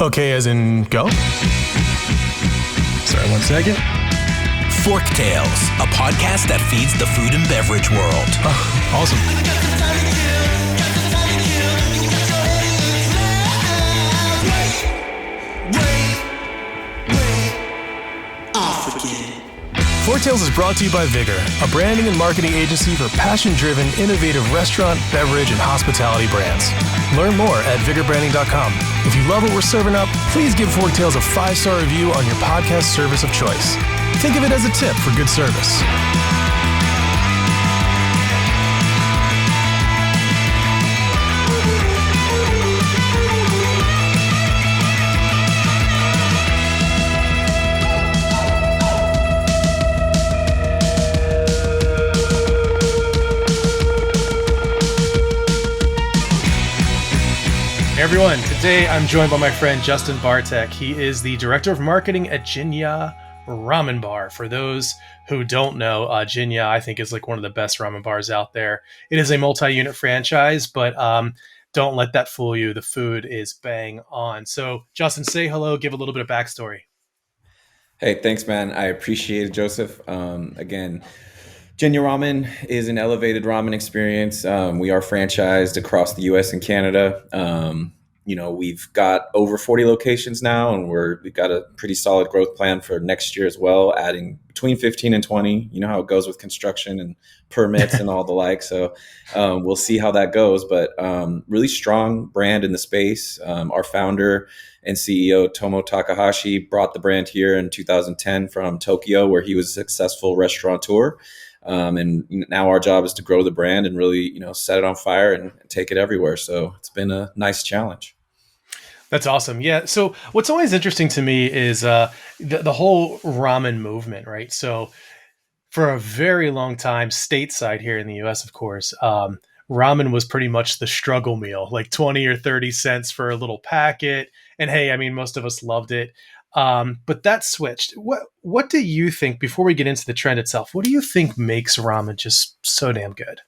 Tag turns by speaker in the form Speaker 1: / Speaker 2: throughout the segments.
Speaker 1: Okay, as in go? Sorry, 1 second.
Speaker 2: Forktales, a podcast that feeds the food and beverage world.
Speaker 1: Oh, awesome. Forktales is brought to you by Vigor, a branding and marketing agency for passion-driven, innovative restaurant, beverage, and hospitality brands. Learn more at vigorbranding.com. If you love what we're serving up, please give Forktales a 5-star review on your podcast service of choice. Think of it as a tip for good service. Hey everyone, today I'm joined by my friend Justin Bartek. He is the Director of Marketing at Jinya Ramen Bar. For those who don't know, Jinya, I think, is like one of the best ramen bars out there. It is a multi-unit franchise, but don't let that fool you. The food is bang on. So Justin, say hello, give a little bit of backstory.
Speaker 3: Hey, thanks, man. I appreciate it, Joseph. Again, Jinya Ramen is an elevated ramen experience. We are franchised across the U.S. and Canada. We've got over 40 locations now, and we've got a pretty solid growth plan for next year as well, adding between 15 and 20. You know how it goes with construction and permits and all the like. So we'll see how that goes. But really strong brand in the space. Our founder and CEO, Tomo Takahashi, brought the brand here in 2010 from Tokyo, where he was a successful restaurateur. And now our job is to grow the brand and really, set it on fire and take it everywhere. So it's been a nice challenge.
Speaker 1: That's awesome. Yeah. So what's always interesting to me is the whole ramen movement, right? So for a very long time, stateside here in the US, of course, ramen was pretty much the struggle meal, like 20 or 30 cents for a little packet. And hey, I mean, most of us loved it. But that switched. What do you think, before we get into the trend itself, what do you think makes ramen just so damn good?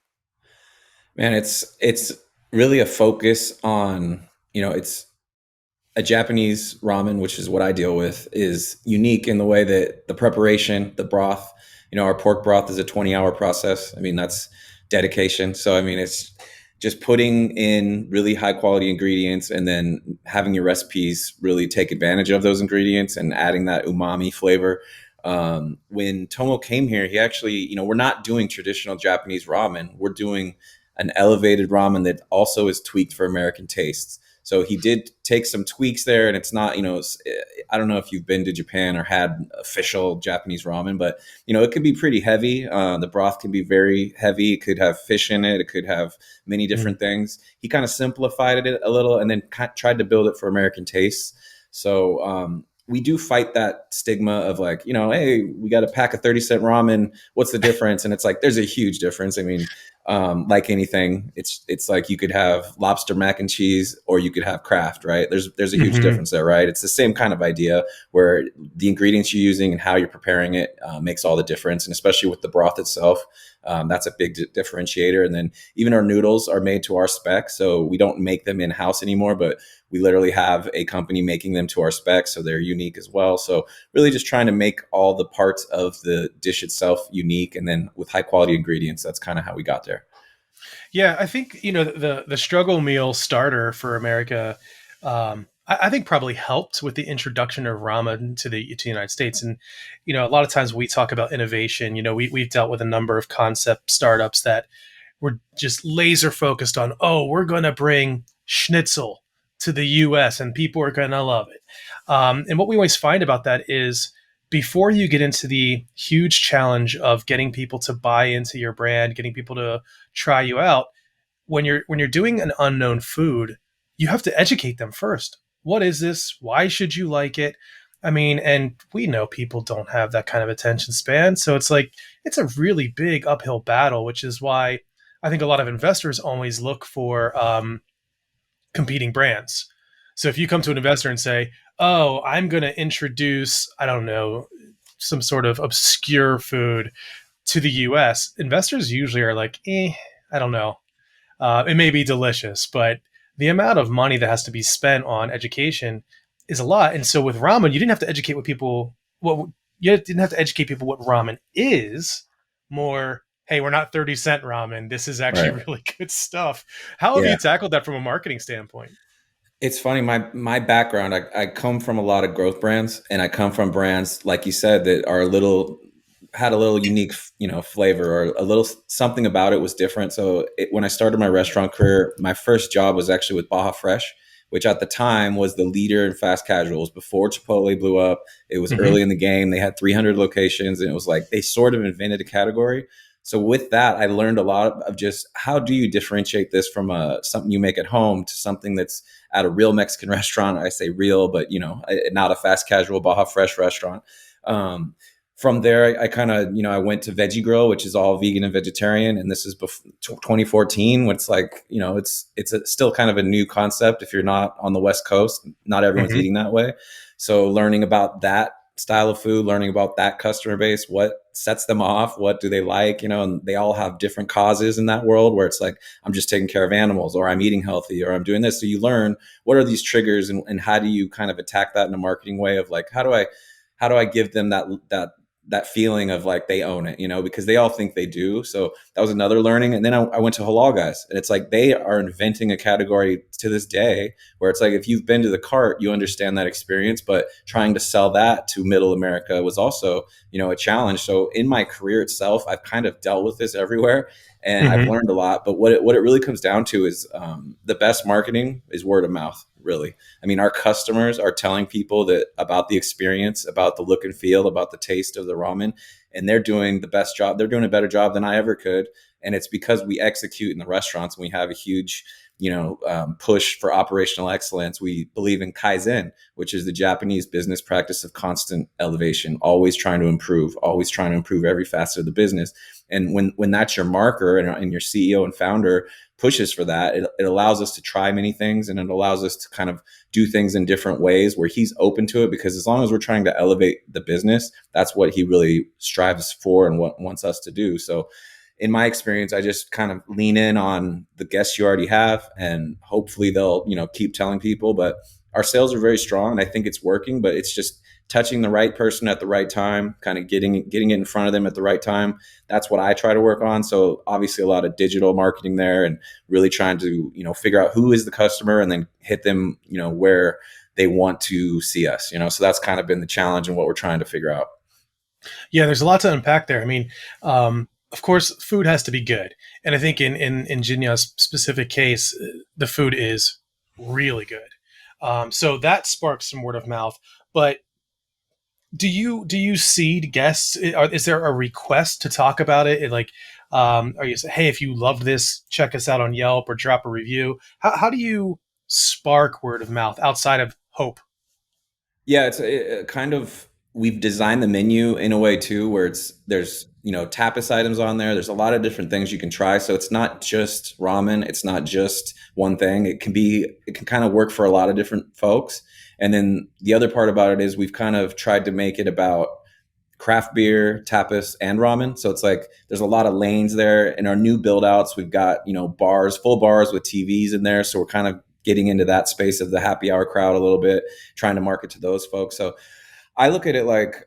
Speaker 3: Man, it's really a focus on, it's a Japanese ramen, which is what I deal with, is unique in the way that the preparation, the broth, our pork broth is a 20-hour process. I mean, that's dedication. So, I mean, it's just putting in really high quality ingredients and then having your recipes really take advantage of those ingredients and adding that umami flavor. When Tomo came here, he actually, we're not doing traditional Japanese ramen. We're doing an elevated ramen that also is tweaked for American tastes. So he did take some tweaks there, and it's not, I don't know if you've been to Japan or had official Japanese ramen, but, it could be pretty heavy. The broth can be very heavy. It could have fish in it. It could have many different things. He kind of simplified it a little and then tried to build it for American tastes. So we do fight that stigma of like, hey, we got a pack of 30-cent ramen. What's the difference? And it's like, there's a huge difference. I mean, like anything, it's like you could have lobster mac and cheese or you could have Kraft, right? There's a huge difference there, right? It's the same kind of idea where the ingredients you're using and how you're preparing it makes all the difference. And especially with the broth itself, that's a big differentiator. And then even our noodles are made to our spec. So we don't make them in-house anymore, but we literally have a company making them to our spec. So they're unique as well. So really just trying to make all the parts of the dish itself unique. And then with high quality ingredients, that's kind of how we got there.
Speaker 1: Yeah, I think, the struggle meal starter for America, I think probably helped with the introduction of ramen to the United States. And, a lot of times we talk about innovation. We've dealt with a number of concept startups that were just laser focused on, we're going to bring schnitzel to the US and people are going to love it. And what we always find about that is, before you get into the huge challenge of getting people to buy into your brand, getting people to try you out, when you're doing an unknown food, you have to educate them first. What is this? Why should you like it? I mean, and we know people don't have that kind of attention span. So it's like, it's a really big uphill battle, which is why I think a lot of investors always look for competing brands. So if you come to an investor and say, I'm going to introduce, I don't know, some sort of obscure food to the US, investors usually are like, I don't know. It may be delicious, but the amount of money that has to be spent on education is a lot. And so with ramen, you didn't have to educate what people what you didn't have to educate people what ramen is. More, hey, we're not 30-cent ramen. This is actually
Speaker 3: Right.
Speaker 1: really good stuff. How have
Speaker 3: Yeah.
Speaker 1: you tackled that from a marketing standpoint?
Speaker 3: It's funny. My background, I come from a lot of growth brands, and I come from brands like you said that are a little had a little unique, flavor, or a little something about it was different. So when I started my restaurant career, my first job was actually with Baja Fresh, which at the time was the leader in fast casuals before Chipotle blew up. It was
Speaker 1: Mm-hmm.
Speaker 3: early in the game. They had 300 locations, and it was like they sort of invented a category. So with that, I learned a lot of just how do you differentiate this from something you make at home to something that's at a real Mexican restaurant. I say real, but not a fast casual Baja Fresh restaurant. Um, from there, I kind of, I went to Veggie Grill, which is all vegan and vegetarian. And this is before 2014, when it's like, still kind of a new concept. If you're not on the West Coast, not everyone's
Speaker 1: Mm-hmm.
Speaker 3: eating that way. So learning about that style of food, learning about that customer base, what sets them off, what do they like, and they all have different causes in that world where it's like, I'm just taking care of animals, or I'm eating healthy, or I'm doing this. So you learn what are these triggers, and how do you kind of attack that in a marketing way of like, how do I give them that feeling of like they own it, because they all think they do. So that was another learning. And then I went to Halal Guys, and it's like they are inventing a category to this day where it's like if you've been to the cart, you understand that experience. But trying to sell that to middle America was also, a challenge. So in my career itself, I've kind of dealt with this everywhere, and I've
Speaker 1: Mm-hmm.
Speaker 3: learned a lot. But what it really comes down to is the best marketing is word of mouth, really. I mean, our customers are telling people that about the experience, about the look and feel, about the taste of the ramen, and they're doing the best job. They're doing a better job than I ever could. And it's because we execute in the restaurants, and we have a huge, push for operational excellence. We believe in Kaizen, which is the Japanese business practice of constant elevation, always trying to improve, always trying to improve every facet of the business. And when that's your marker, and your CEO and founder pushes for that, it allows us to try many things, and it allows us to kind of do things in different ways where he's open to it, because as long as we're trying to elevate the business, that's what he really strives for and what wants us to do. So in my experience, I just kind of lean in on the guests you already have, and hopefully they'll, keep telling people. But our sales are very strong, and I think it's working, but it's just touching the right person at the right time, kind of getting it in front of them at the right time. That's what I try to work on. So obviously a lot of digital marketing there, and really trying to, figure out who is the customer, and then hit them, where they want to see us, so that's kind of been the challenge and what we're trying to figure out.
Speaker 1: Yeah, there's a lot to unpack there. I mean, of course, food has to be good, and I think in Jinya's specific case, the food is really good. So that sparks some word of mouth. But do you seed guests? Is there a request to talk about it? Like, are you say, hey, if you loved this, check us out on Yelp or drop a review? How do you spark word of mouth outside of hope?
Speaker 3: Yeah, it's kind of, we've designed the menu in a way too where there's tapas items on there. There's a lot of different things you can try. So it's not just ramen. It's not just one thing. It can kind of work for a lot of different folks. And then the other part about it is we've kind of tried to make it about craft beer, tapas, and ramen. So it's like there's a lot of lanes there. In our new build outs, we've got, bars, full bars with TVs in there. So we're kind of getting into that space of the happy hour crowd a little bit, trying to market to those folks. So I look at it like,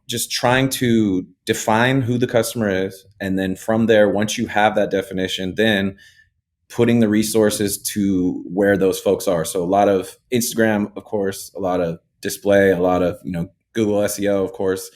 Speaker 3: just trying to define who the customer is. And then from there, once you have that definition, then putting the resources to where those folks are. So a lot of Instagram, of course, a lot of display, a lot of, Google SEO, of course.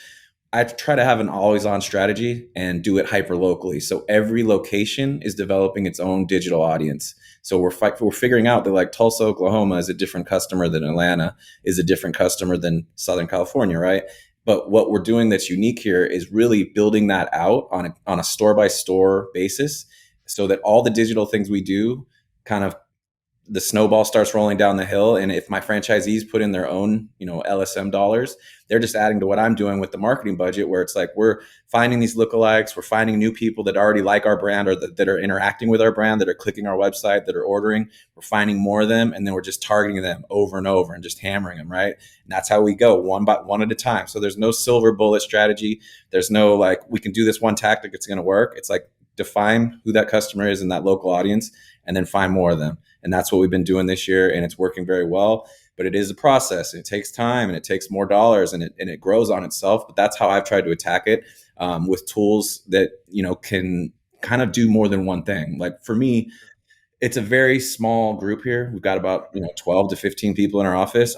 Speaker 3: I try to have an always on strategy and do it hyper locally. So every location is developing its own digital audience. So we're figuring out that like Tulsa, Oklahoma is a different customer than Atlanta, is a different customer than Southern California, right? But what we're doing that's unique here is really building that out on a store by store basis, so that all the digital things we do kind of, the snowball starts rolling down the hill. And if my franchisees put in their own, LSM dollars, they're just adding to what I'm doing with the marketing budget, where it's like we're finding these lookalikes, we're finding new people that already like our brand, or that are interacting with our brand, that are clicking our website, that are ordering. We're finding more of them, and then we're just targeting them over and over and just hammering them, right? And that's how we go, one by one at a time. So there's no silver bullet strategy. There's no like we can do this one tactic, it's going to work. It's like define who that customer is in that local audience, and then find more of them. And that's what we've been doing this year, and it's working very well. but it is a process, and it takes time, and it takes more dollars, and it grows on itself. But that's how I've tried to attack it, with tools that, can kind of do more than one thing. Like for me, it's a very small group here. We've got about 12 to 15 people in our office.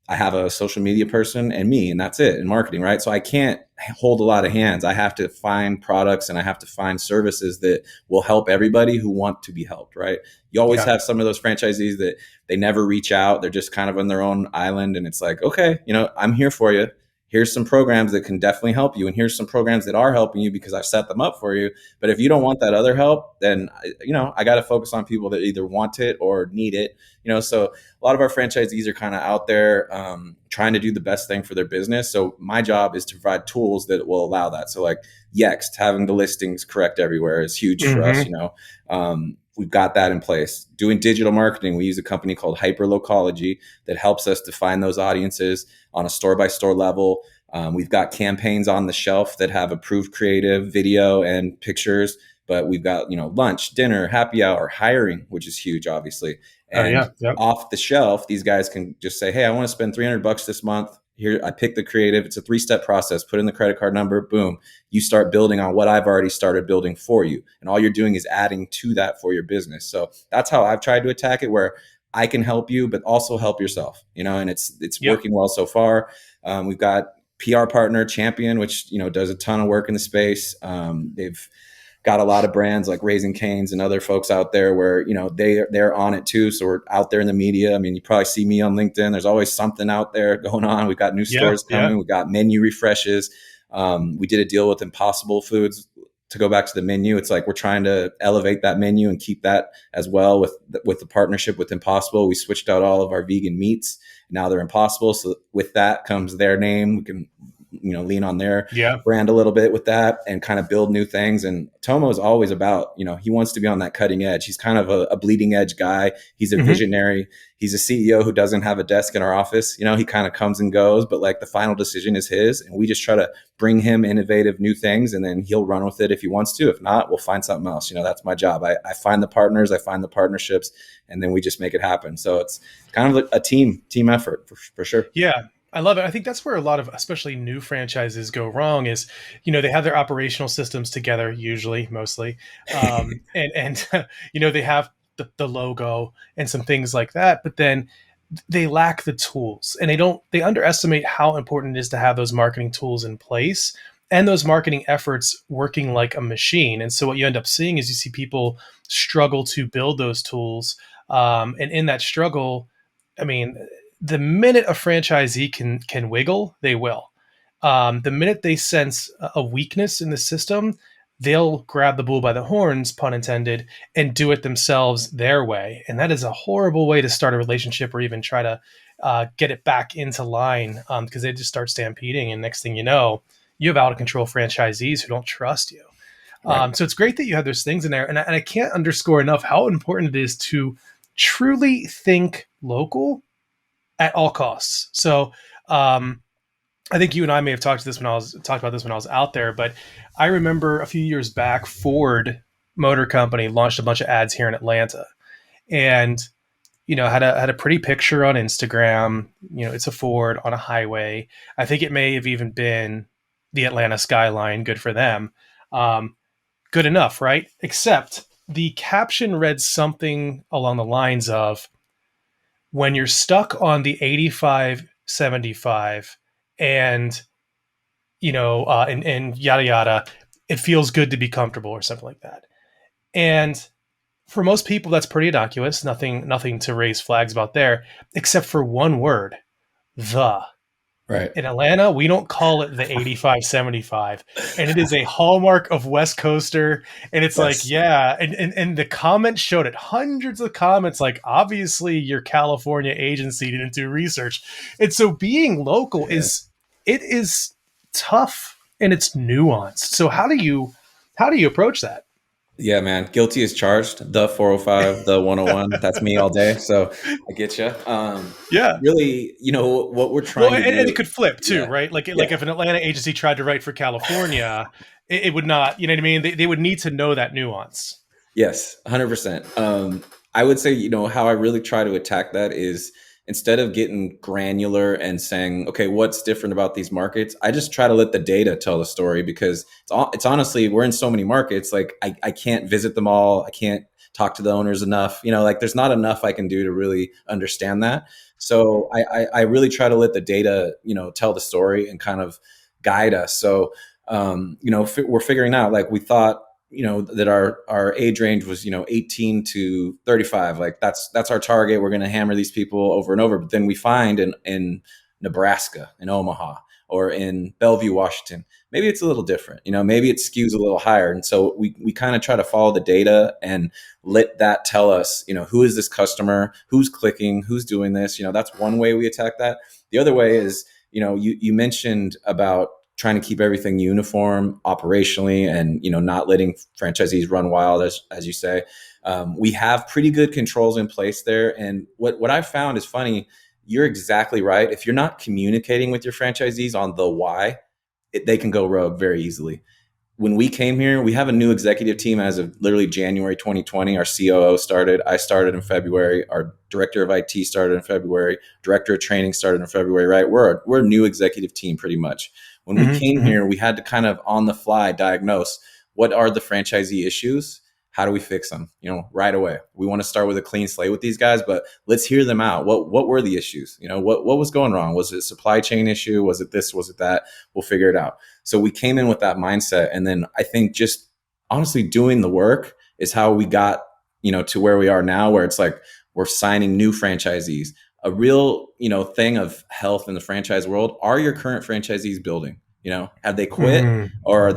Speaker 3: I have a social media person and me, and that's it in marketing, right? So I can't hold a lot of hands. I have to find products and I have to find services that will help everybody who want to be helped, right? You always
Speaker 1: Yeah.
Speaker 3: have some of those franchisees that they never reach out. They're just kind of on their own island, and it's like, okay, I'm here for you. Here's some programs that can definitely help you, and here's some programs that are helping you because I've set them up for you. But if you don't want that other help, then I got to focus on people that either want it or need it. So a lot of our franchisees are kind of out there, trying to do the best thing for their business. So my job is to provide tools that will allow that. So like Yext, having the listings correct everywhere is huge for us.
Speaker 1: Hmm.
Speaker 3: We've got that in place. Doing digital marketing, we use a company called Hyperlocology that helps us define those audiences on a store by store level. We've got campaigns on the shelf that have approved creative, video, and pictures. But we've got lunch, dinner, happy hour, hiring, which is huge, obviously.
Speaker 1: Oh
Speaker 3: And
Speaker 1: yeah. Yep.
Speaker 3: off the shelf, these guys can just say, "Hey, I want to spend $300 this month. Here, I pick the creative. It's a 3-step process. Put in the credit card number. Boom. You start building on what I've already started building for you, and all you're doing is adding to that for your business." So that's how I've tried to attack it, where I can help you, but also help yourself. And it's
Speaker 1: Yep.
Speaker 3: working well so far. We've got PR partner Champion, which does a ton of work in the space. They've got a lot of brands like Raising Cane's and other folks out there where they're on it too. So we're out there in the media. I mean, you probably see me on LinkedIn. There's always something out there going on. We've got new
Speaker 1: Yeah.
Speaker 3: stores
Speaker 1: Yeah.
Speaker 3: coming. We've got menu refreshes. We did a deal with Impossible Foods to go back to the menu. It's like we're trying to elevate that menu and keep that as well with the partnership with Impossible. We switched out all of our vegan meats. Now they're Impossible. So with that comes their name. We can lean on their
Speaker 1: Yeah.
Speaker 3: brand a little bit with that and kind of build new things. And Tomo is always about, he wants to be on that cutting edge. He's kind of a bleeding edge guy. He's a
Speaker 1: Hmm.
Speaker 3: visionary. He's a CEO who doesn't have a desk in our office. He kind of comes and goes, but like the final decision is his. And we just try to bring him innovative new things, and then he'll run with it if he wants to. If not, we'll find something else. That's my job. I find the partners, I find the partnerships, and then we just make it happen. So it's kind of a team effort for sure.
Speaker 1: Yeah. I love it. I think that's where a lot of, especially new franchises, go wrong. Is they have their operational systems together, usually, mostly, and they have the logo and some things like that, but then they lack the tools, and they underestimate how important it is to have those marketing tools in place and those marketing efforts working like a machine. And so what you end up seeing is you see people struggle to build those tools, and in that struggle, I mean, the minute a franchisee can wiggle, they will. The minute they sense a weakness in the system, they'll grab the bull by the horns, pun intended, and do it themselves their way. And that is a horrible way to start a relationship or even try to get it back into line, because they just start stampeding. And next thing you know, you have out of control franchisees who don't trust you.
Speaker 3: Right.
Speaker 1: So it's great that you have those things in there. And I can't underscore enough how important it is to truly think local at all costs. So, I think you and I may have talked about this when I was out there, but I remember a few years back, Ford Motor Company launched a bunch of ads here in Atlanta, and had a pretty picture on Instagram. It's a Ford on a highway. I think it may have even been the Atlanta skyline. Good for them. Good enough, right? Except the caption read something along the lines of, when you're stuck on the 85/75 and and yada yada, it feels good to be comfortable, or something like that. And for most people that's pretty innocuous, nothing to raise flags about there, except for one word: the.
Speaker 3: Right.
Speaker 1: In Atlanta, we don't call it the 85/75, and it is a hallmark of West Coaster. And it's like,
Speaker 3: Yes.
Speaker 1: yeah, and the comments showed it. Hundreds of comments, like, obviously your California agency didn't do research. And so being local
Speaker 3: Yeah.
Speaker 1: is tough, and it's nuanced. So how do you approach that?
Speaker 3: Yeah, man. Guilty as charged. The 405, the 101. That's me all day. So I get you.
Speaker 1: Yeah.
Speaker 3: Really, what we're
Speaker 1: Well,
Speaker 3: trying to
Speaker 1: and
Speaker 3: do.
Speaker 1: it could flip too,
Speaker 3: Yeah.
Speaker 1: right? Like
Speaker 3: Yeah.
Speaker 1: if an Atlanta agency tried to write for California, it would not. You know what I mean? They would need to know that nuance.
Speaker 3: Yes, 100%. I would say, how I really try to attack that is instead of getting granular and saying, okay, what's different about these markets, I just try to let the data tell the story, because it's honestly, we're in so many markets. Like I can't visit them all. I can't talk to the owners enough. Like there's not enough I can do to really understand that. So I really try to let the data, tell the story and kind of guide us. So, we're figuring out, like, we thought, that our age range was, 18 to 35. Like that's our target. We're going to hammer these people over and over. But then we find in Nebraska, in Omaha, or in Bellevue, Washington, maybe it's a little different. Maybe it skews a little higher. And so we kind of try to follow the data and let that tell us, who is this customer, who's clicking, who's doing this. That's one way we attack that. The other way is, you mentioned about trying to keep everything uniform operationally, and not letting franchisees run wild, as you say. We have pretty good controls in place there. And what I've found is funny. You're exactly right. If you're not communicating with your franchisees on the why, they can go rogue very easily. When we came here, we have a new executive team as of literally January 2020. Our COO started. I started in February. Our director of IT started in February. Director of training started in February. Right? We're a new executive team pretty much. When we came here, we had to kind of on the fly diagnose what are the franchisee issues. How do we fix them? Right away. We want to start with a clean slate with these guys, but let's hear them out. What were the issues? What was going wrong? Was it a supply chain issue? Was it this? Was it that? We'll figure it out. So we came in with that mindset. And then I think just honestly doing the work is how we got, to where we are now, where it's like we're signing new franchisees. A real, thing of health in the franchise world. Are your current franchisees building? Have they quit, or are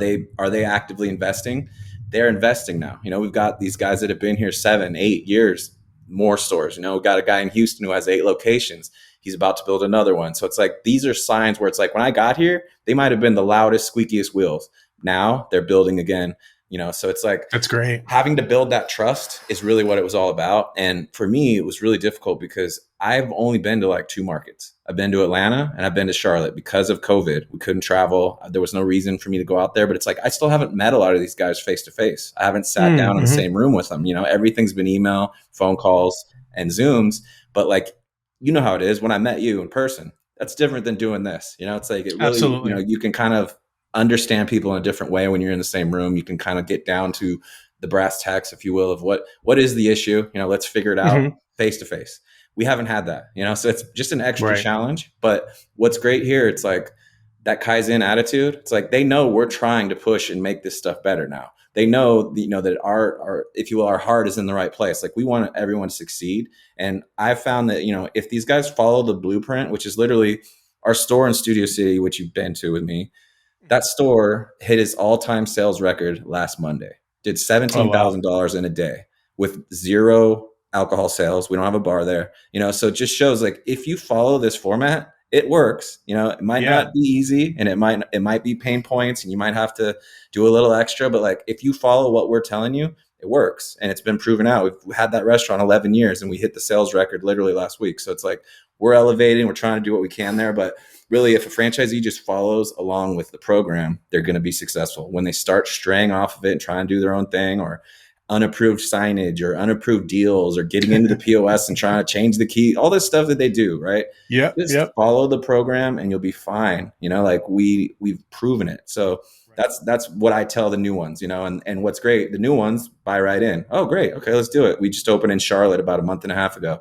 Speaker 3: they actively investing? They're investing now. We've got these guys that have been here 7, 8 years, more stores. We've got a guy in Houston who has 8 locations. He's about to build another one. So it's like, these are signs where it's like, when I got here, they might have been the loudest, squeakiest wheels. Now they're building again. So it's like,
Speaker 1: That's great.
Speaker 3: having to build that trust is really what it was all about. And for me, it was really difficult because I've only been to like 2 markets. I've been to Atlanta and I've been to Charlotte. Because of COVID, we couldn't travel. There was no reason for me to go out there, but it's like, I still haven't met a lot of these guys face to face. I haven't sat down in the same room with them. Everything's been email, phone calls, and Zooms. But like, how it is when I met you in person. That's different than doing this. It's like, it really,
Speaker 1: Absolutely.
Speaker 3: you can kind of understand people in a different way when you're in the same room. You can kind of get down to the brass tacks, if you will, of what is the issue. Let's figure it out face to face. We haven't had that, so it's just an extra challenge. But what's great here, it's like that Kaizen attitude. It's like, they know we're trying to push and make this stuff better now. They know, that our, if you will, our heart is in the right place. Like, we want everyone to succeed. And I've found that, if these guys follow the blueprint, which is literally our store in Studio City, which you've been to with me, that store hit its all-time sales record last Monday. Did $17,000 in a day with 0 alcohol sales. We don't have a bar there. So it just shows, like, if you follow this format, it works. It might not be easy, and it might be pain points, and you might have to do a little extra, but like, if you follow what we're telling you, it works. And it's been proven out. We've had that restaurant 11 years and we hit the sales record literally last week. So it's like, we're elevating, we're trying to do what we can there. But really, if a franchisee just follows along with the program, they're going to be successful. When they start straying off of it and trying to do their own thing, or unapproved signage or unapproved deals, or getting into the POS and trying to change the key, all this stuff that they do, right? Just follow the program and you'll be fine. Like, we've proven it. So that's what I tell the new ones, and what's great, the new ones buy right in. Oh, great. Okay, let's do it. We just opened in Charlotte about a month and a half ago.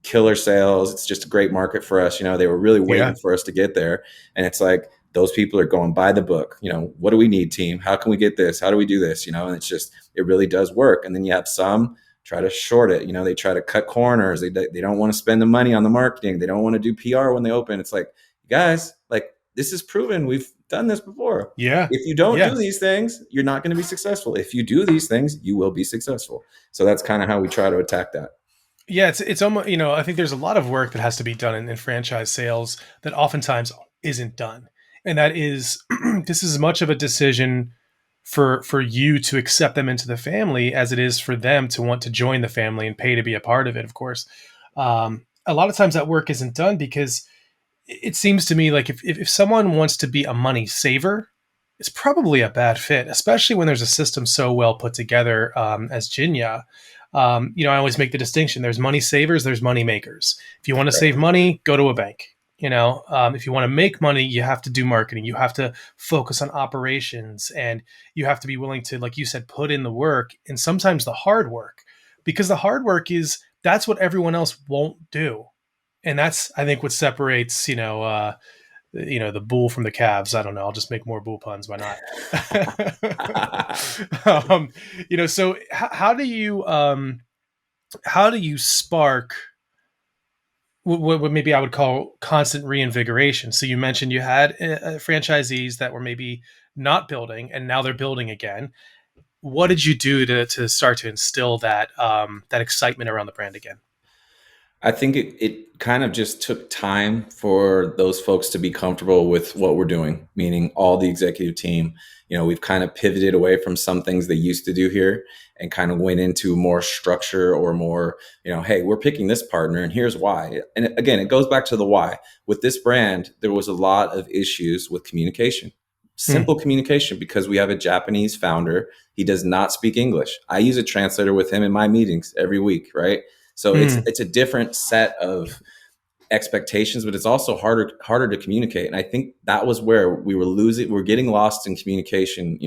Speaker 3: Killer sales. It's just a great market for us. They were really waiting for us to get there. And it's like, those people are going by the book. What do we need, team? How can we get this? How do we do this? And it's just, it really does work. And then you have some try to short it. They try to cut corners. They don't want to spend the money on the marketing. They don't want to do PR when they open. It's like, guys, like, this is proven. We've done this before. If you don't do these things, you're not going to be successful. If you do these things, you will be successful. So that's kind of how we try to attack that.
Speaker 1: Yeah, it's almost, I think there's a lot of work that has to be done in franchise sales that oftentimes isn't done. And that is, this is as much of a decision for you to accept them into the family as it is for them to want to join the family and pay to be a part of it, of course. A lot of times that work isn't done because it seems to me like if someone wants to be a money saver, it's probably a bad fit, especially when there's a system so well put together as Jinya. I always make the distinction. There's money savers, there's money makers. If you want to
Speaker 3: Right.
Speaker 1: save money, go to a bank. If you want to make money, you have to do marketing. You have to focus on operations, and you have to be willing to, like you said, put in the work and sometimes the hard work, because the hard work that's what everyone else won't do. And that's, I think, what separates, the bull from the calves. I don't know. I'll just make more bull puns. Why not? So how do you spark what maybe I would call constant reinvigoration? So you mentioned you had franchisees that were maybe not building, and now they're building again. What did you do to start to instill that excitement around the brand again?
Speaker 3: I think it kind of just took time for those folks to be comfortable with what we're doing, meaning all the executive team. We've kind of pivoted away from some things they used to do here and kind of went into more structure or more, hey, we're picking this partner and here's why. And again, it goes back to the why. With this brand, there was a lot of issues with communication,
Speaker 1: Mm,
Speaker 3: simple communication, because we have a Japanese founder. He does not speak English. I use a translator with him in my meetings every week, right? So it's
Speaker 1: mm,
Speaker 3: it's a different set of expectations, but it's also harder to communicate. And I think that was where we're getting lost in communication,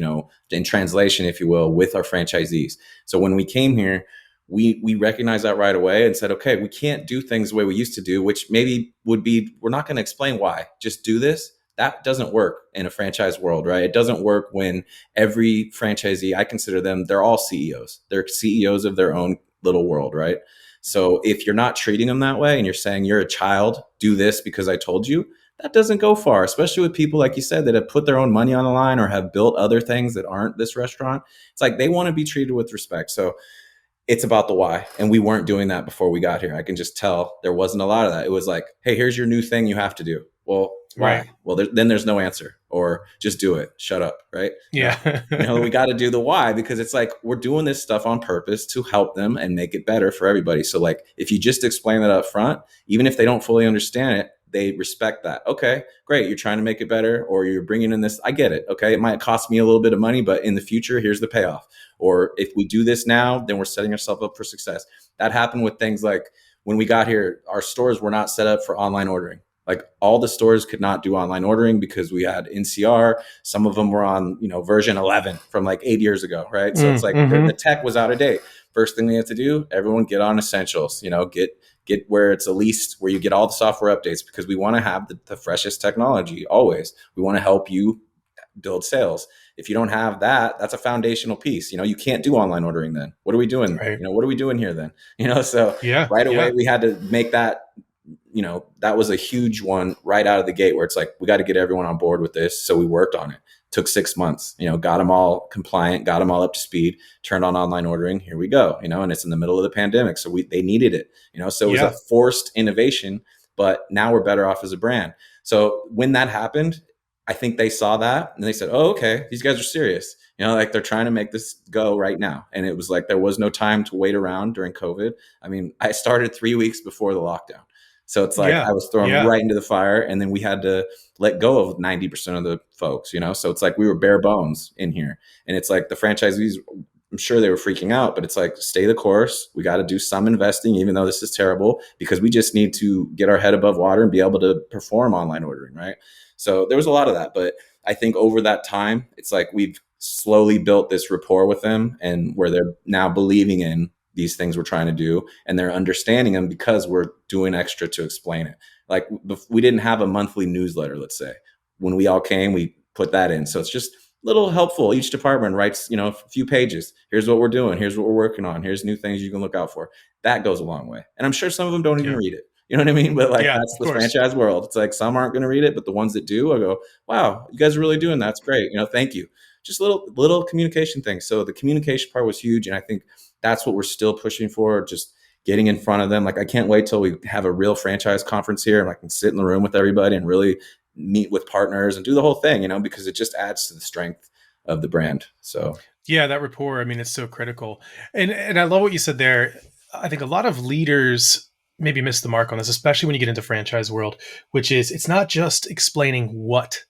Speaker 3: in translation, if you will, with our franchisees. So when we came here, we recognized that right away and said, okay, we can't do things the way we used to do, which maybe would be, we're not going to explain why. Just do this. That doesn't work in a franchise world, right? It doesn't work when every franchisee, I consider them, they're all CEOs. They're CEOs of their own little world, right? So if you're not treating them that way and you're saying you're a child, do this because I told you, that doesn't go far, especially with people, like you said, that have put their own money on the line or have built other things that aren't this restaurant. It's like they want to be treated with respect. So it's about the why. And we weren't doing that before we got here. I can just tell there wasn't a lot of that. It was like, hey, here's your new thing you have to do. Well,
Speaker 1: right.
Speaker 3: why? Well, then there's no answer, or just do it. Shut up. Right. No, we
Speaker 1: Yeah.
Speaker 3: got to do the why, because it's like we're doing this stuff on purpose to help them and make it better for everybody. So like if you just explain that up front, even if they don't fully understand it, they respect that. Okay, great. You're trying to make it better, or you're bringing in this. I get it. Okay. It might cost me a little bit of money, but in the future, here's the payoff. Or if we do this now, then we're setting ourselves up for success. That happened with things like when we got here, our stores were not set up for online ordering. Like all the stores could not do online ordering because we had NCR. Some of them were on, version 11 from like 8 years ago, right? So it's like the
Speaker 1: Mm-hmm.
Speaker 3: tech was out of date. First thing we had to do, everyone get on Essentials, get where it's at least where you get all the software updates, because we want to have the freshest technology always. We want to help you build sales. If you don't have that, that's a foundational piece. You can't do online ordering then. What are we doing?
Speaker 1: Right.
Speaker 3: What are we doing here then? So
Speaker 1: Yeah.
Speaker 3: right away
Speaker 1: Yeah.
Speaker 3: we had to make that, that was a huge one right out of the gate, where it's like, we got to get everyone on board with this. So we worked on it. Took 6 months, got them all compliant, got them all up to speed, turned on online ordering. Here we go, and it's in the middle of the pandemic. So they needed it, so it was a
Speaker 1: Yeah.
Speaker 3: forced innovation, but now we're better off as a brand. So when that happened, I think they saw that and they said, oh, okay, these guys are serious. Like they're trying to make this go right now. And it was like, there was no time to wait around during COVID. I mean, I started 3 weeks before the lockdown. So it's like
Speaker 1: Yeah.
Speaker 3: I was thrown
Speaker 1: Yeah.
Speaker 3: right into the fire, and then we had to let go of 90% of the folks, So it's like we were bare bones in here. And it's like the franchisees, I'm sure they were freaking out, but it's like, stay the course. We got to do some investing, even though this is terrible, because we just need to get our head above water and be able to perform online ordering, right? So there was a lot of that. But I think over that time, it's like we've slowly built this rapport with them, and where they're now believing in these things we're trying to do, and they're understanding them because we're doing extra to explain it. Like we didn't have a monthly newsletter, let's say. When we all came, we put that in. So it's just little helpful. Each department writes, a few pages. Here's what we're doing. Here's what we're working on. Here's new things you can look out for. That goes a long way. And I'm sure some of them don't even
Speaker 1: Yeah.
Speaker 3: read it. You know what I mean? But like,
Speaker 1: Yeah.
Speaker 3: that's
Speaker 1: Of
Speaker 3: the
Speaker 1: course.
Speaker 3: franchise world. It's like some aren't going to read it, but the ones that do, I go, wow, you guys are really doing that. That's great. Thank you. Just little communication things. So the communication part was huge. And I think that's what we're still pushing for. Just getting in front of them. Like, I can't wait till we have a real franchise conference here and I can sit in the room with everybody and really meet with partners and do the whole thing, because it just adds to the strength of the brand. So
Speaker 1: Yeah, that rapport. I mean, it's so critical. And I love what you said there. I think a lot of leaders maybe miss the mark on this, especially when you get into franchise world, which is it's not just explaining what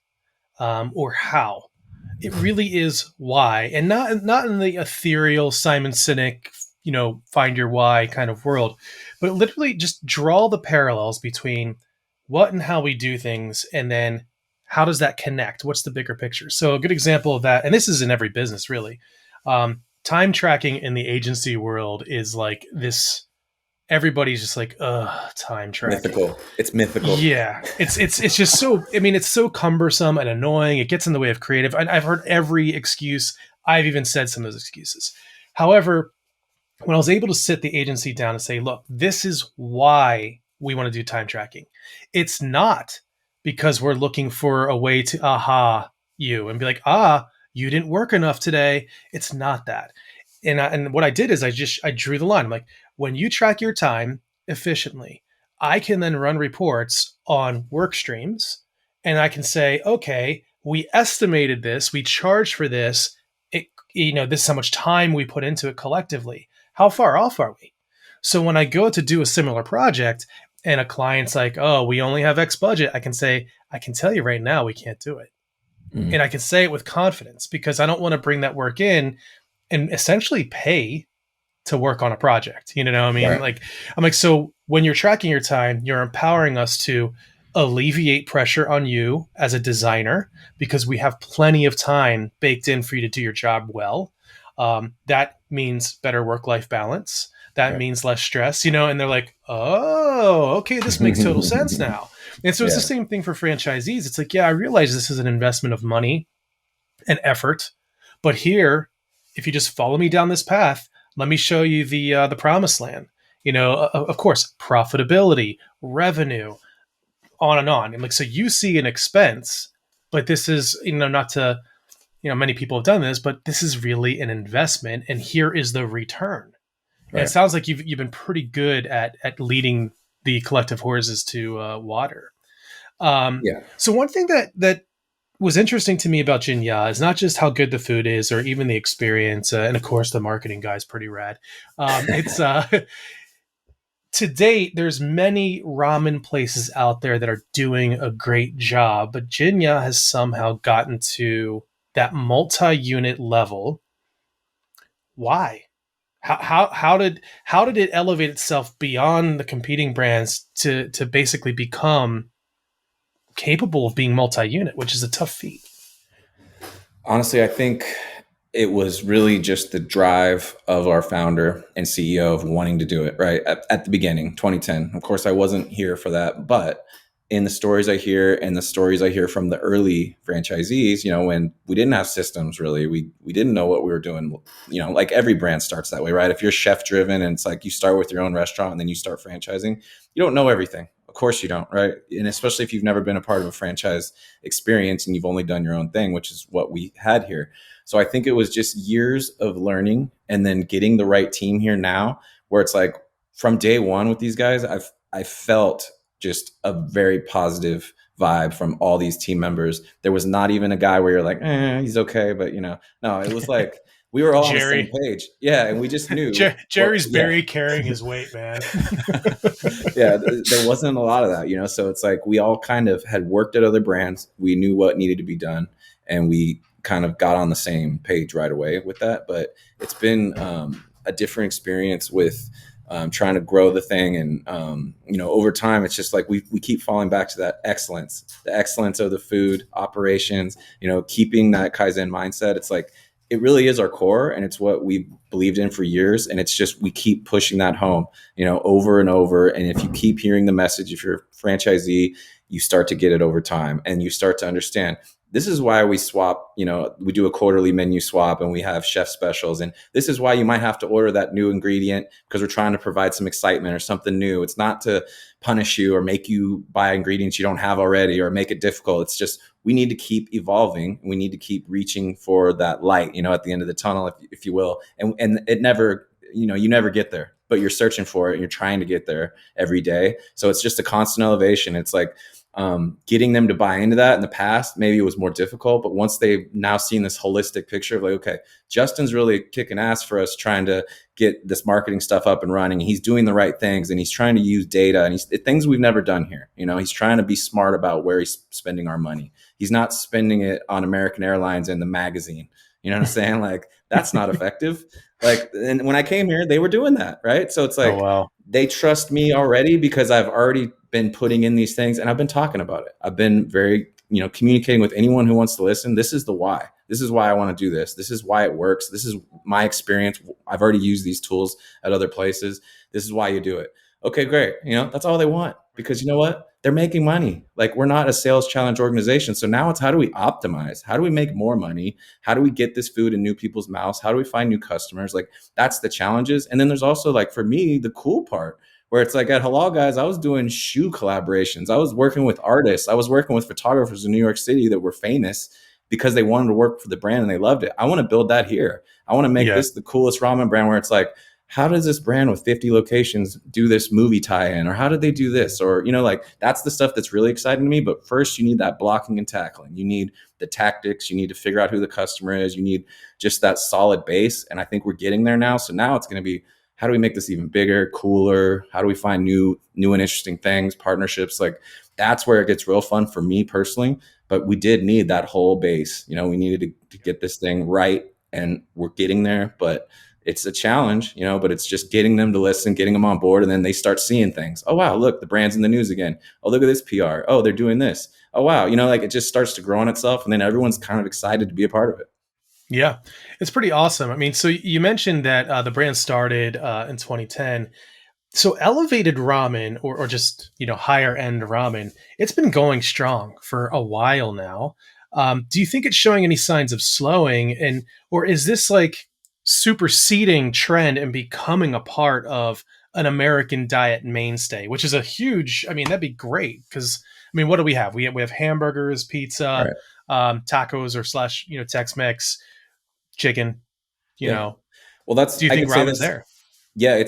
Speaker 1: or how. It really is why, and not in the ethereal Simon Sinek. find your why kind of world, but literally just draw the parallels between what and how we do things, and then how does that connect? What's the bigger picture? So a good example of that, and this is in every business really, time tracking in the agency world is like this. Everybody's just like, time tracking.
Speaker 3: Mythical. It's mythical.
Speaker 1: Yeah, it's just so. I mean, it's so cumbersome and annoying. It gets in the way of creative. And I've heard every excuse. I've even said some of those excuses. However, when I was able to sit the agency down and say, look, this is why we want to do time tracking. It's not because we're looking for a way to aha you and be like, you didn't work enough today. It's not that. And what I did is I drew the line. I'm like, when you track your time efficiently, I can then run reports on work streams, and I can say, okay, we estimated this, we charged for this, this is how much time we put into it collectively. How far off are we? So when I go to do a similar project and a client's like, oh, we only have X budget, I can say, I can tell you right now, we can't do it.
Speaker 3: Mm.
Speaker 1: And I can say it with confidence because I don't want to bring that work in and essentially pay to work on a project. You know what I mean?
Speaker 3: Right.
Speaker 1: Like, I'm like, so when you're tracking your time, you're empowering us to alleviate pressure on you as a designer because we have plenty of time baked in for you to do your job well. That means better work-life balance. That
Speaker 3: Right.
Speaker 1: means less stress, and they're like, oh, okay, this makes total sense now. And so it's the
Speaker 3: Yeah.
Speaker 1: same thing for franchisees. It's like, yeah, I realize this is an investment of money and effort, but here, if you just follow me down this path, let me show you the promised land. Of course, profitability, revenue, on and on. And like, so you see an expense, but this is, not to, many people have done this, but this is really an investment, and here is the return. And it
Speaker 3: Right.
Speaker 1: sounds like you've been pretty good at leading the collective horses to water.
Speaker 3: Yeah.
Speaker 1: So one thing that was interesting to me about Jinya is not just how good the food is or even the experience, and of course the marketing guy's pretty rad. It's to date, there's many ramen places out there that are doing a great job, but Jinya has somehow gotten to that multi-unit level. Why? How did it elevate itself beyond the competing brands to basically become capable of being multi-unit, which is a tough feat?
Speaker 3: Honestly, I think it was really just the drive of our founder and CEO of wanting to do it right at the beginning, 2010. Of course, I wasn't here for that, but in the stories I hear and the stories I hear from the early franchisees, when we didn't have systems really, we didn't know what we were doing. Like every brand starts that way, right? If you're chef driven and it's like you start with your own restaurant and then you start franchising, you don't know everything. Of course you don't, right? And especially if you've never been a part of a franchise experience and you've only done your own thing, which is what we had here. So I think it was just years of learning and then getting the right team here now, where it's like from day one with these guys, I felt just a very positive vibe from all these team members. There was not even a guy where you're like, he's okay, but no, it was like we were all on the same
Speaker 1: Jerry.
Speaker 3: page. Yeah, and we just knew.
Speaker 1: Jerry's
Speaker 3: Yeah.
Speaker 1: barely carrying his weight, man.
Speaker 3: Yeah, there wasn't a lot of that, so it's like we all kind of had worked at other brands. We knew what needed to be done, and we kind of got on the same page right away with that. But it's been a different experience with trying to grow the thing. And, over time, it's just like we keep falling back to that excellence, the excellence of the food operations, keeping that Kaizen mindset. It's like, it really is our core, and it's what we believed in for years. And it's just, we keep pushing that home, over and over. And if you keep hearing the message, if you're a franchisee, you start to get it over time, and you start to understand, this is why we swap, we do a quarterly menu swap and we have chef specials. And this is why you might have to order that new ingredient, because we're trying to provide some excitement or something new. It's not to punish you or make you buy ingredients you don't have already or make it difficult. It's just, we need to keep evolving. We need to keep reaching for that light, at the end of the tunnel, if you will. And it never, you never get there, but you're searching for it and you're trying to get there every day. So it's just a constant elevation. It's like, getting them to buy into that in the past, maybe it was more difficult, but once they've now seen this holistic picture of like, okay, Justin's really kicking ass for us trying to get this marketing stuff up and running. He's doing the right things and he's trying to use data and things we've never done here. He's trying to be smart about where he's spending our money. He's not spending it on American Airlines and the magazine. You know what I'm saying? Like that's not effective. Like, and when I came here, they were doing that, right? So it's
Speaker 1: Oh
Speaker 3: like
Speaker 1: wow.
Speaker 3: they trust me already because I've already been putting in these things and I've been talking about it. I've been very, communicating with anyone who wants to listen. This is the why. This is why I want to do this. This is why it works. This is my experience. I've already used these tools at other places. This is why you do it. Okay, great. That's all they want because you know what? They're making money. Like we're not a sales challenge organization. So now it's how do we optimize? How do we make more money? How do we get this food in new people's mouths? How do we find new customers? Like that's the challenges. And then there's also like for me, the cool part where it's like at Halal Guys, I was doing shoe collaborations. I was working with artists. I was working with photographers in New York City that were famous because they wanted to work for the brand and they loved it. I want to build that here. I want to make
Speaker 1: Yeah.
Speaker 3: this the coolest ramen brand where it's like, how does this brand with 50 locations do this movie tie-in? Or how did they do this? Or, like that's the stuff that's really exciting to me. But first you need that blocking and tackling. You need the tactics. You need to figure out who the customer is. You need just that solid base. And I think we're getting there now. So now it's going to be, how do we make this even bigger, cooler? How do we find new and interesting things, partnerships? Like that's where it gets real fun for me personally. But we did need that whole base. We needed to get this thing right, and we're getting there. But it's a challenge, but it's just getting them to listen, getting them on board, and then they start seeing things. Oh wow, look, the brand's in the news again. Oh, look at this PR. Oh, they're doing this. Oh wow, like it just starts to grow on itself, and then everyone's kind of excited to be a part of it.
Speaker 1: Yeah, it's pretty awesome. I mean, so you mentioned that the brand started in 2010. So elevated ramen, or just higher end ramen, it's been going strong for a while now. Do you think it's showing any signs of slowing, and or is this like superseding trend and becoming a part of an American diet mainstay, which is a huge? I mean, that'd be great because I mean, what do we have? We have hamburgers, pizza,
Speaker 3: Right.
Speaker 1: tacos, or slash Tex Mex, chicken. You
Speaker 3: Yeah.
Speaker 1: know,
Speaker 3: Well, that's
Speaker 1: do you
Speaker 3: I
Speaker 1: think
Speaker 3: could say
Speaker 1: ramen's
Speaker 3: this.
Speaker 1: there?
Speaker 3: Yeah,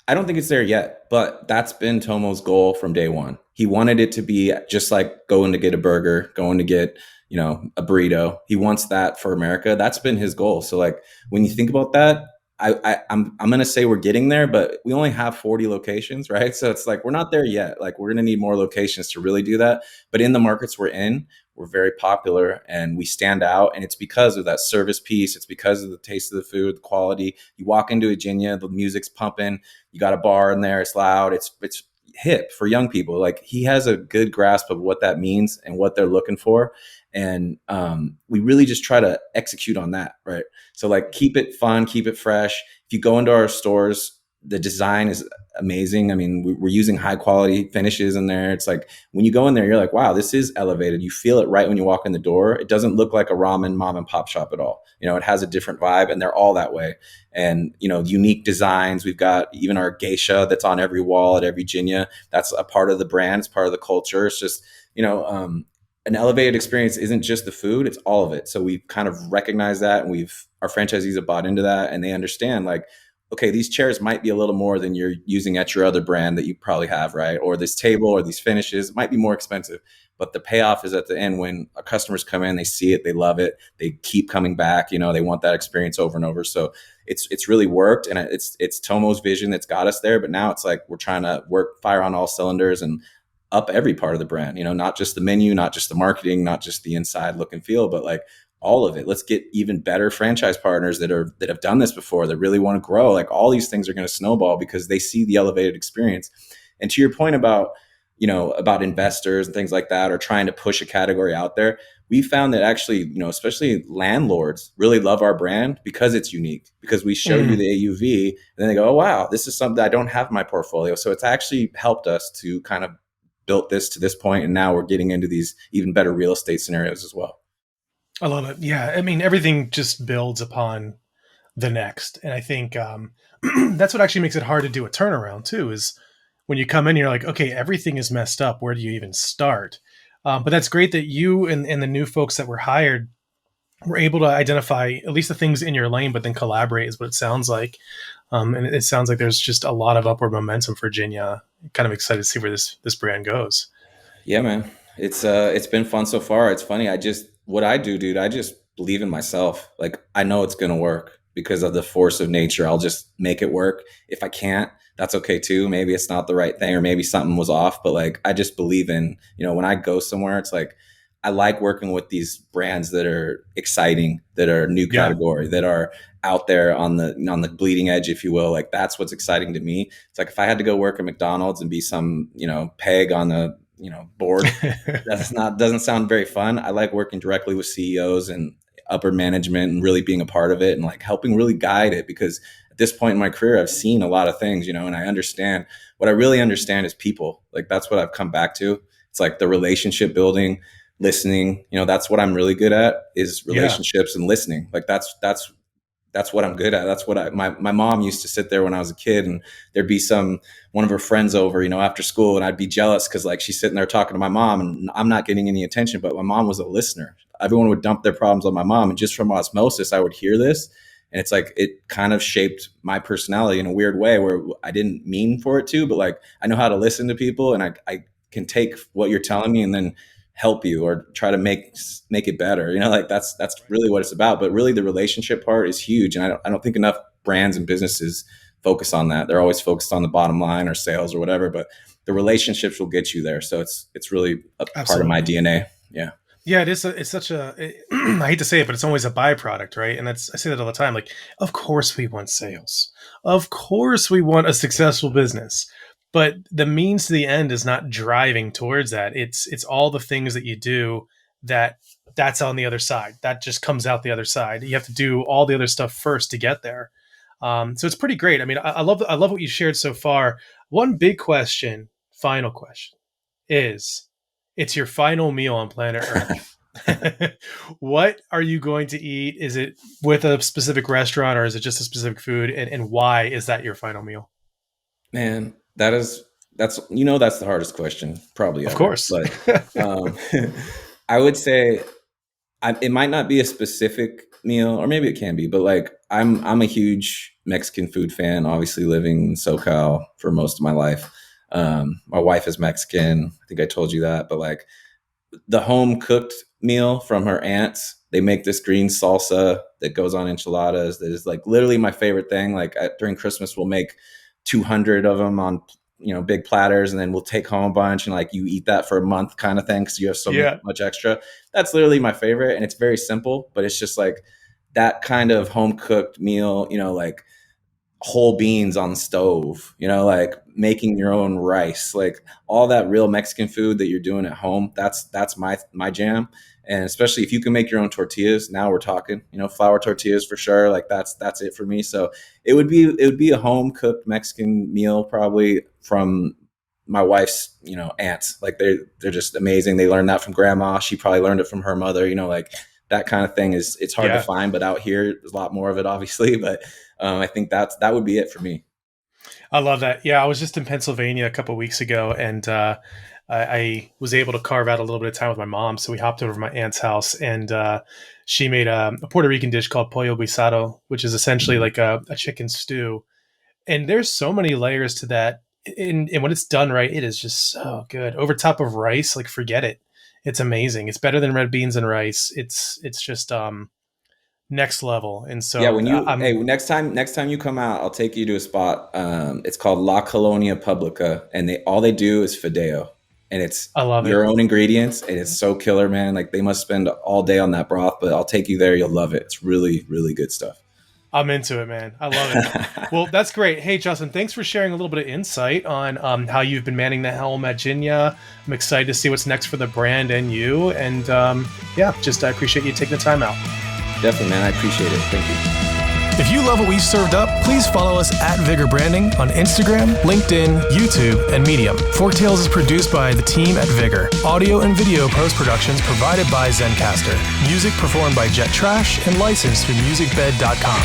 Speaker 3: I don't think it's there yet, but that's been Tomo's goal from day one. He wanted it to be just like going to get a burger, going to get, a burrito. He wants that for America. That's been his goal. So like when you think about that, I'm gonna say we're getting there, but we only have 40 locations, right? So it's like we're not there yet. Like we're gonna need more locations to really do that. But in the markets we're in, we're very popular and we stand out. And it's because of that service piece. It's because of the taste of the food, the quality. You walk into a Jinya, the music's pumping. You got a bar in there. It's loud. It's hip for young people. Like he has a good grasp of what that means and what they're looking for. And we really just try to execute on that, right? So like keep it fun, keep it fresh. If you go into our stores, the design is amazing. I mean, we're using high quality finishes in there. It's like when you go in there, you're like, wow, this is elevated. You feel it right when you walk in the door. It doesn't look like a ramen mom and pop shop at all. It has a different vibe and they're all that way. And, unique designs. We've got even our geisha that's on every wall at every Jinya. That's a part of the brand. It's part of the culture. It's just, an elevated experience isn't just the food, it's all of it. So we've kind of recognized that and our franchisees have bought into that and they understand like, okay, these chairs might be a little more than you're using at your other brand that you probably have, right? Or this table or these finishes might be more expensive, but the payoff is at the end when our customers come in, they see it, they love it, they keep coming back, they want that experience over and over. So it's really worked and it's Tomo's vision that's got us there, but now it's like we're trying to fire on all cylinders and up every part of the brand, not just the menu, not just the marketing, not just the inside look and feel, but like all of it. Let's get even better franchise partners that have done this before, that really want to grow. Like all these things are going to snowball because they see the elevated experience. And to your point about, about investors and things like that, or trying to push a category out there, we found that actually, especially landlords really love our brand because it's unique, because we show you
Speaker 1: Mm.
Speaker 3: the AUV and then they go, oh, wow, this is something I don't have in my portfolio. So it's actually helped us to kind of built this to this point, and now we're getting into these even better real estate scenarios as well.
Speaker 1: I love it. Yeah, I mean everything just builds upon the next, and I think that's what actually makes it hard to do a turnaround too. Is when you come in, you're like, okay, everything is messed up. Where do you even start? But that's great that you and the new folks that were hired were able to identify at least the things in your lane, but then collaborate is what it sounds like. And it sounds like there's just a lot of upward momentum for Virginia. Kind of excited to see where this brand goes.
Speaker 3: Yeah, man. It's been fun so far. It's funny. What I do, dude, I just believe in myself. Like I know it's gonna work because of the force of nature. I'll just make it work. If I can't, that's okay too. Maybe it's not the right thing or maybe something was off, but like I just believe in, when I go somewhere, it's like I like working with these brands that are exciting, that are new
Speaker 1: Yeah.
Speaker 3: category, that are out there on the bleeding edge, if you will. Like that's what's exciting to me. It's like if I had to go work at McDonald's and be some, peg on the, board, doesn't sound very fun. I like working directly with CEOs and upper management and really being a part of it and like helping really guide it, because at this point in my career, I've seen a lot of things, and I understand what I really understand is people. Like that's what I've come back to. It's like the relationship building, listening, that's what I'm really good at, is
Speaker 1: Yeah.
Speaker 3: relationships and listening. Like that's what I'm good at. That's what my mom used to sit there when I was a kid, and there'd be one of her friends over, after school, and I'd be jealous because like she's sitting there talking to my mom and I'm not getting any attention, but my mom was a listener. Everyone would dump their problems on my mom, and just from osmosis, I would hear this. And it's like, it kind of shaped my personality in a weird way where I didn't mean for it to, but like, I know how to listen to people, and I can take what you're telling me and then help you or try to make it better. Like that's really what it's about. But really the relationship part is huge. And I don't think enough brands and businesses focus on that. They're always focused on the bottom line or sales or whatever, but the relationships will get you there. So it's really a part of my DNA. Yeah.
Speaker 1: Yeah, it's such I hate to say it, but it's always a byproduct, right? And I say that all the time. Like, of course we want sales. Of course we want a successful business. But the means to the end is not driving towards that. It's all the things that you do that's on the other side. That just comes out the other side. You have to do all the other stuff first to get there. So it's pretty great. I mean, I love what you shared so far. One big question, final question, is it's your final meal on planet Earth. What are you going to eat? Is it with a specific restaurant or is it just a specific food? And why is that your final meal?
Speaker 3: Man, that's the hardest question probably
Speaker 1: Of
Speaker 3: ever.
Speaker 1: course.
Speaker 3: But I would say it might not be a specific meal, or maybe it can be, but like I'm a huge Mexican food fan, obviously living in SoCal for most of my life. My wife is Mexican. I think I told you that, but like the home cooked meal from her aunts, they make this green salsa that goes on enchiladas. That is like literally my favorite thing. Like during Christmas, we'll make 200 of them on, big platters, and then we'll take home a bunch and like you eat that for a month kind of thing. Cause you have so much extra. That's literally my favorite. And it's very simple, but it's just like that kind of home cooked meal, like whole beans on the stove, like making your own rice, like all that real Mexican food that you're doing at home. That's my jam. And especially if you can make your own tortillas, now we're talking, flour tortillas for sure. Like that's it for me. So it would be a home cooked Mexican meal, probably from my wife's, aunts. Like they're just amazing. They learned that from grandma. She probably learned it from her mother, like that kind of thing it's hard to find, but out here there's a lot more of it, obviously. But I think that would be it for me.
Speaker 1: I love that. Yeah, I was just in Pennsylvania a couple of weeks ago, and I was able to carve out a little bit of time with my mom. So we hopped over to my aunt's house, and she made a Puerto Rican dish called pollo guisado, which is essentially like a chicken stew. And there's so many layers to that. And when it's done right, it is just so good. Over top of rice, like forget it. It's amazing. It's better than red beans and rice. It's just next level. And so
Speaker 3: next time you come out, I'll take you to a spot. It's called La Colonia Publica, and all they do is fideo, and it's your own ingredients, and it's so killer, man. Like they must spend all day on that broth, but I'll take you there. You'll love it. It's really, really good stuff.
Speaker 1: I'm into it, man. I love it. Well, that's great. Hey, Justin, thanks for sharing a little bit of insight on how you've been manning the helm at Jinya. I'm excited to see what's next for the brand and you. And I appreciate you taking the time out.
Speaker 3: Definitely, man. I appreciate it. Thank you.
Speaker 2: If you love what we've served up, please follow us at Vigor Branding on Instagram, LinkedIn, YouTube, and Medium. Forktales is produced by the team at Vigor. Audio and video post-productions provided by Zencaster. Music performed by Jet Trash and licensed through musicbed.com.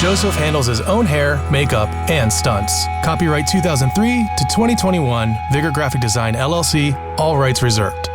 Speaker 2: Joseph handles his own hair, makeup, and stunts. Copyright 2003 to 2021, Vigor Graphic Design LLC, all rights reserved.